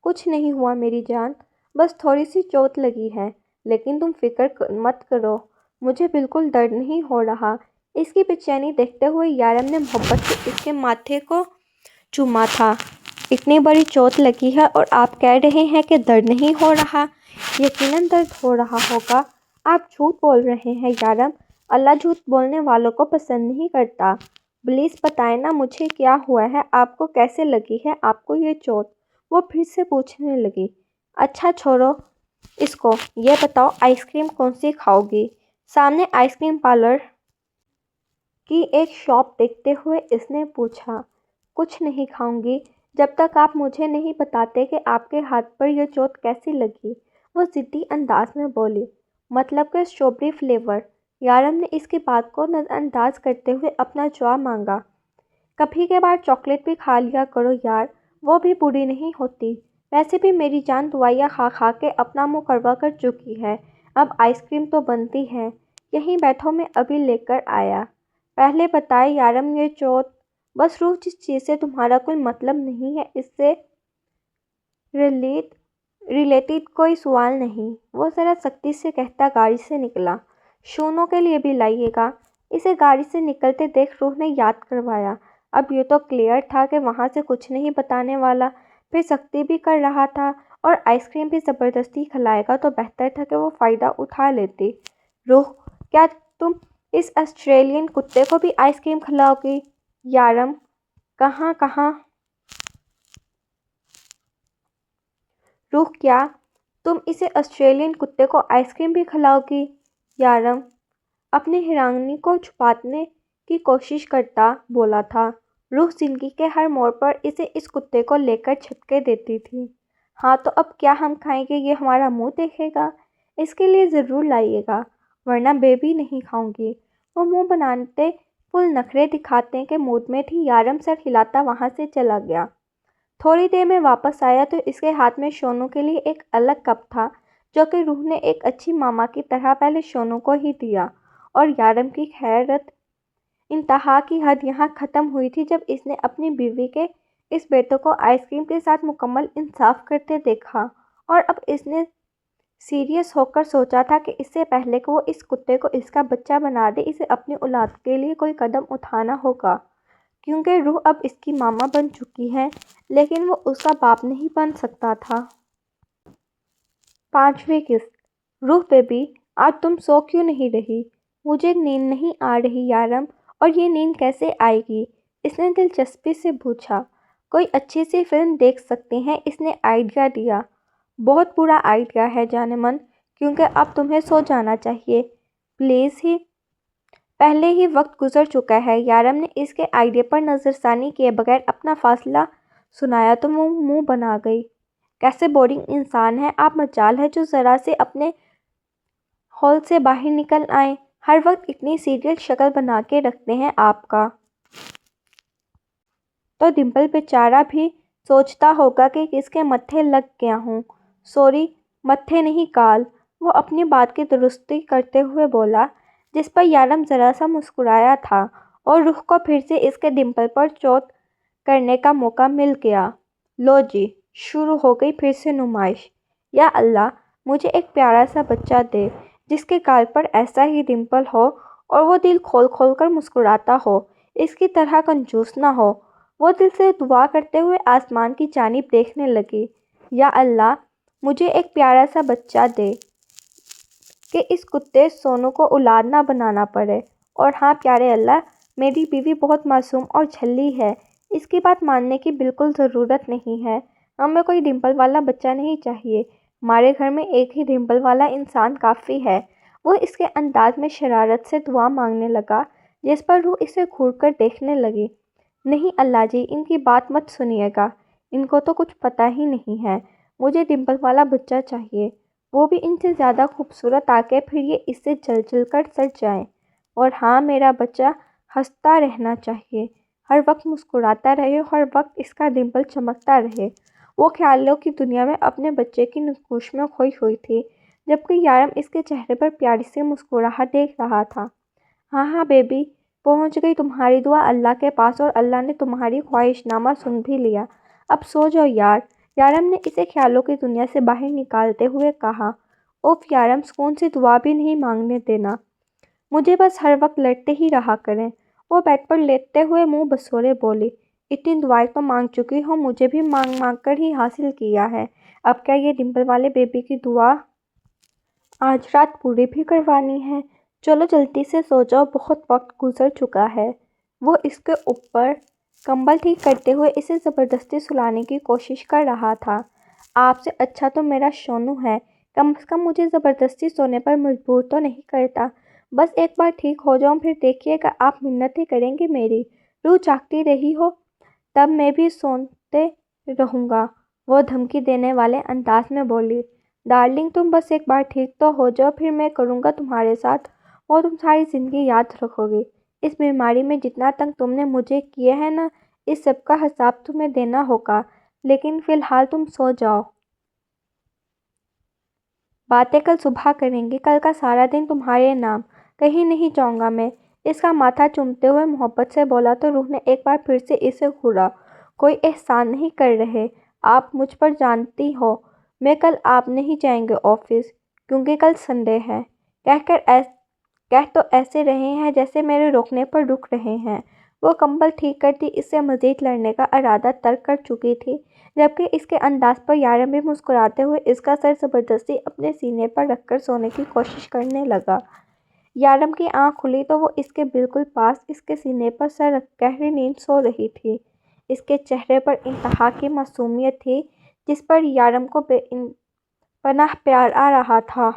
کچھ نہیں ہوا میری جان، بس تھوڑی سی چوٹ لگی ہے، لیکن تم فکر مت کرو، مجھے بالکل درد نہیں ہو رہا۔ اس کی بے چینی دیکھتے ہوئے یارم نے محبت سے اس کے ماتھے کو چوما تھا۔ اتنی بڑی چوٹ لگی ہے اور آپ کہہ رہے ہیں کہ درد نہیں ہو رہا؟ یقیناً درد ہو رہا ہوگا، آپ جھوٹ بول رہے ہیں یارم، اللہ جھوٹ بولنے والوں کو پسند نہیں کرتا۔ پلیز بتائیں نا مجھے کیا ہوا ہے، آپ کو کیسے لگی ہے آپ کو یہ چوٹ؟ وہ پھر سے پوچھنے لگی۔ اچھا چھوڑو اس کو، یہ بتاؤ آئس کریم کون سی کھاؤ گی؟ سامنے آئس کریم پارلر کی ایک شاپ دیکھتے ہوئے اس نے پوچھا۔ کچھ نہیں کھاؤں گی جب تک آپ مجھے نہیں بتاتے کہ آپ کے ہاتھ پر یہ چوٹ کیسی لگی، وہ ضدی انداز میں بولی۔ مطلب کہ اسٹرابیری فلیور؟ یارم نے اس کی بات کو نظر انداز کرتے ہوئے اپنا جواب مانگا۔ کبھی کبھار چاکلیٹ بھی کھا لیا کرو یار، وہ بھی بری نہیں ہوتی۔ ویسے بھی میری جان دوائیاں کھا کھا کے اپنا منہ کڑوا کر چکی ہے، اب آئس کریم تو بنتی ہے، یہیں بیٹھو میں ابھی لے کر آیا۔ پہلے بتائے یارم یہ چوٹ؟ بس روح جس چیز سے تمہارا کوئی مطلب نہیں ہے اس سے ریلیٹڈ کوئی سوال نہیں، وہ ذرا سختی سے کہتا گاڑی سے نکلا۔ شونوں کے لیے بھی لائیے گا، اسے گاڑی سے نکلتے دیکھ روح نے یاد کروایا۔ اب یہ تو کلیئر تھا کہ وہاں سے کچھ نہیں بتانے والا، پھر سختی بھی کر رہا تھا اور آئس کریم بھی زبردستی کھلائے گا تو بہتر تھا کہ وہ فائدہ اٹھا لیتی۔ روح کیا تم اس آسٹریلین کتے کو بھی آئس کریم کھلاؤ گی؟ یارم کہاں؟ روح کیا تم اسے آسٹریلین کتے کو آئس کریم بھی کھلاؤ گی؟ یارم اپنی حیرانی کو چھپانے کی کوشش کرتا بولا تھا۔ روح زندگی کے ہر موڑ پر اسے اس کتے کو لے کر جھٹکے دیتی تھی۔ ہاں تو اب کیا ہم کھائیں گے یہ ہمارا منہ دیکھے گا؟ اس کے لیے ضرور لائیے گا، ورنہ میں بھی نہیں کھاؤں گی۔ وہ منہ بناتے فل نخرے دکھانے کے موڈ میں تھی۔ یارم سر ہلاتا وہاں سے چلا گیا۔ تھوڑی دیر میں واپس آیا تو اس کے ہاتھ میں شونوں کے لیے ایک الگ کپ تھا، جو کہ روح نے ایک اچھی ماما کی طرح پہلے شونوں کو ہی دیا، اور یارم کی حیرت انتہا کی حد یہاں ختم ہوئی تھی جب اس نے اپنی بیوی کے اس بیٹے کو آئس کریم کے ساتھ مکمل انصاف کرتے دیکھا، اور اب اس نے سیریس ہو کر سوچا تھا کہ اس سے پہلے کہ وہ اس کتے کو اس کا بچہ بنا دے، اسے اپنی اولاد کے لیے کوئی قدم اٹھانا ہوگا، کیونکہ روح اب اس کی ماما بن چکی ہے، لیکن وہ اس کا باپ نہیں بن سکتا تھا۔ 5ویں قسط۔ روح بیبی آج تم سو کیوں نہیں رہی؟ مجھے نیند نہیں آ رہی یارم، اور یہ نیند کیسے آئے گی؟ اس نے دلچسپی سے پوچھا۔ کوئی اچھی سی فلم دیکھ سکتے ہیں، اس نے آئیڈیا دیا۔ بہت برا آئیڈیا ہے جان من، کیونکہ اب تمہیں سو جانا چاہیے، پلیز ہی پہلے ہی وقت گزر چکا ہے۔ یارم نے اس کے آئیڈے پر نظر ثانی کیے بغیر اپنا فیصلہ سنایا تو وہ منہ بنا گئی۔ کیسے بورنگ انسان ہیں آپ، مجال ہے جو ذرا سے اپنے ہول سے باہر نکل آئیں، ہر وقت اتنی سیریس شکل بنا کے رکھتے ہیں آپ کا۔ تو ڈمپل بیچارہ بھی سوچتا ہوگا کہ کس کے متھے لگ گیا ہوں۔ سوری، متھے نہیں گال، وہ اپنی بات کی درستی کرتے ہوئے بولا، جس پر یارم ذرا سا مسکرایا تھا، اور روح کو پھر سے اس کے ڈمپل پر چوٹ کرنے کا موقع مل گیا۔ لو جی، شروع ہو گئی پھر سے نمائش۔ یا اللہ، مجھے ایک پیارا سا بچہ دے جس کے گال پر ایسا ہی ڈمپل ہو اور وہ دل کھول کھول کر مسکراتا ہو، اس کی طرح کنجوس نہ ہو۔ وہ دل سے دعا کرتے ہوئے آسمان کی جانب دیکھنے لگی۔ یا اللہ، مجھے ایک پیارا سا بچہ دے کہ اس کتے سونو کو اولاد نہ بنانا پڑے۔ اور ہاں پیارے اللہ، میری بیوی بہت معصوم اور جھلی ہے، اس کی بات ماننے کی بالکل ضرورت نہیں ہے۔ ہمیں کوئی ڈمپل والا بچہ نہیں چاہیے، ہمارے گھر میں ایک ہی ڈمپل والا انسان کافی ہے۔ وہ اس کے انداز میں شرارت سے دعا مانگنے لگا، جس پر روح اسے گھور کر دیکھنے لگی۔ نہیں اللہ جی، ان کی بات مت سنیے گا، ان کو تو کچھ پتہ ہی نہیں ہے۔ مجھے ڈمپل والا بچہ چاہیے، وہ بھی ان سے زیادہ خوبصورت تاکہ پھر یہ اس سے جل جل کر سڑ جائیں۔ اور ہاں، میرا بچہ ہنستا رہنا چاہیے، ہر وقت مسکراتا رہے، ہر وقت اس کا ڈمپل چمکتا رہے۔ وہ خیالوں کی دنیا میں اپنے بچے کی نقوش میں کھوئی ہوئی تھی، جبکہ یارم اس کے چہرے پر پیاری سی مسکراہٹ دیکھ رہا تھا۔ ہاں ہاں بیبی، پہنچ گئی تمہاری دعا اللہ کے پاس اور اللہ نے تمہاری خواہش نامہ سن بھی لیا، اب سو جاؤ یار۔ یارم نے اسے خیالوں کی دنیا سے باہر نکالتے ہوئے کہا۔ اوف یارم، سکون سے دعا بھی نہیں مانگنے دینا، مجھے بس ہر وقت لڑتے ہی رہا کریں۔ وہ بیڈ پر لیٹتے ہوئے منہ بسولے بولی، اتنی دعائیں تو مانگ چکی ہو، مجھے بھی مانگ مانگ کر ہی حاصل کیا ہے، اب کیا یہ ڈمپل والے بیبی کی دعا آج رات پوری بھی کروانی ہے؟ چلو جلدی سے سو جاؤ، بہت وقت گزر چکا ہے۔ وہ اس کے اوپر کمبل ٹھیک کرتے ہوئے اسے زبردستی سلانے کی کوشش کر رہا تھا۔ آپ سے اچھا تو میرا شونو ہے، کم از کم مجھے زبردستی سونے پر مجبور تو نہیں کرتا۔ بس ایک بار ٹھیک ہو جاؤں، پھر دیکھیے گا آپ منتیں کریں گے میری، روز جاگتی رہی ہو تب میں بھی سوتے رہوں گا۔ وہ دھمکی دینے والے انداز میں بولی۔ ڈارلنگ، تم بس ایک بار ٹھیک تو ہو جاؤ، پھر میں کروں گا تمہارے ساتھ وہ تم ساری زندگی یاد رکھو گی۔ اس بیماری میں جتنا تنگ تم نے مجھے کیے ہے نا، اس سب کا حساب تمہیں دینا ہوگا، لیکن فی الحال تم سو جاؤ۔ باتیں کل صبح کریں گے، کل کا سارا دن تمہارے نام، کہیں نہیں جاؤں گا میں۔ اس کا ماتھا چومتے ہوئے محبت سے بولا تو روح نے ایک بار پھر سے اسے گھورا۔ کوئی احسان نہیں کر رہے آپ مجھ پر، جانتی ہو میں کل آپ نہیں جائیں گے آفس، کیونکہ کل سنڈے ہے۔ کہہ تو ایسے رہے ہیں جیسے میرے روکنے پر رک رہے ہیں۔ وہ کمبل ٹھیک کرتی اس سے مزید لڑنے کا ارادہ ترک کر چکی تھی، جبکہ اس کے انداز پر یارم بھی مسکراتے ہوئے اس کا سر زبردستی اپنے سینے پر رکھ کر سونے کی کوشش کرنے لگا۔ یارم کی آنکھ کھلی تو وہ اس کے بالکل پاس اس کے سینے پر سر رکھ گہری نیند سو رہی تھی۔ اس کے چہرے پر انتہا کی معصومیت تھی، جس پر یارم کو بے پناہ پیار آ رہا تھا۔